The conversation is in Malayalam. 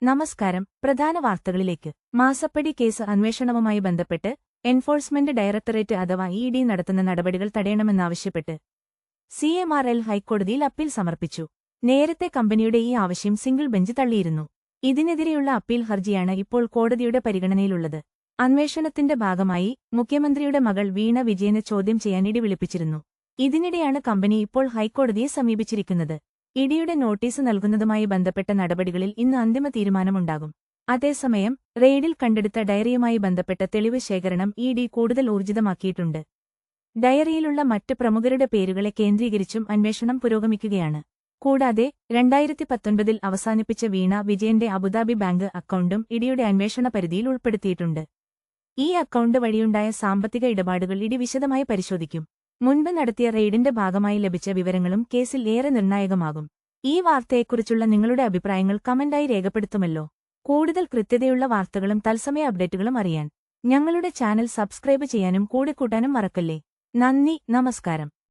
നമസ്കാരം. പ്രധാന വാർത്തകളിലേക്ക്. മാസപ്പടി കേസ് അന്വേഷണവുമായി ബന്ധപ്പെട്ട് എൻഫോഴ്സ്മെന്റ് ഡയറക്ടറേറ്റ് അഥവാ ഇ.ഡി. നടത്തുന്ന നടപടികൾ തടയണമെന്നാവശ്യപ്പെട്ട് CMRL ഹൈക്കോടതിയിൽ അപ്പീൽ സമർപ്പിച്ചു. നേരത്തെ കമ്പനിയുടെ ഈ ആവശ്യം സിംഗിൾ ബെഞ്ച് തള്ളിയിരുന്നു. ഇതിനെതിരെയുള്ള അപ്പീൽ ഹർജിയാണ് ഇപ്പോൾ കോടതിയുടെ പരിഗണനയിലുള്ളത്. അന്വേഷണത്തിന്റെ ഭാഗമായി മുഖ്യമന്ത്രിയുടെ മകൾ വീണ വിജയനെ ചോദ്യം ചെയ്യാൻ ഇഡി വിളിപ്പിച്ചിരുന്നു. ഇതിനിടെയാണ് കമ്പനി ഇപ്പോൾ ഹൈക്കോടതിയെ സമീപിച്ചിരിക്കുന്നത്. ഇഡിയുടെ നോട്ടീസ് നൽകുന്നതുമായി ബന്ധപ്പെട്ട നടപടികളിൽ ഇന്ന് അന്തിമ തീരുമാനമുണ്ടാകും. അതേസമയം റെയ്ഡിൽ കണ്ടെടുത്ത ഡയറിയുമായി ബന്ധപ്പെട്ട തെളിവ് ശേഖരണം ഇ.ഡി. കൂടുതൽ ഊർജിതമാക്കിയിട്ടുണ്ട്. ഡയറിയിലുള്ള മറ്റ് പ്രമുഖരുടെ പേരുകളെ കേന്ദ്രീകരിച്ചും അന്വേഷണം പുരോഗമിക്കുകയാണ്. കൂടാതെ 2019 അവസാനിപ്പിച്ച വീണ വിജയന്റെ അബുദാബി ബാങ്ക് അക്കൗണ്ടും ഇഡിയുടെ അന്വേഷണ പരിധിയിൽ ഉൾപ്പെടുത്തിയിട്ടുണ്ട്. ഈ അക്കൗണ്ട് വഴിയുണ്ടായ സാമ്പത്തിക ഇടപാടുകൾ ഇഡി വിശദമായി പരിശോധിക്കും. മുൻപ് നടത്തിയ റെയ്ഡിന്റെ ഭാഗമായി ലഭിച്ച വിവരങ്ങളും കേസിൽ ഏറെ നിർണായകമാകും. ഈ വാർത്തയെക്കുറിച്ചുള്ള നിങ്ങളുടെ അഭിപ്രായങ്ങൾ കമന്റായി രേഖപ്പെടുത്തുമല്ലോ. കൂടുതൽ കൃത്യതയുള്ള വാർത്തകളും തത്സമയ അപ്ഡേറ്റുകളും അറിയാൻ ഞങ്ങളുടെ ചാനൽ സബ്സ്ക്രൈബ് ചെയ്യാനും കൂടെ കൂട്ടാനും മറക്കല്ലേ. നന്ദി, നമസ്കാരം.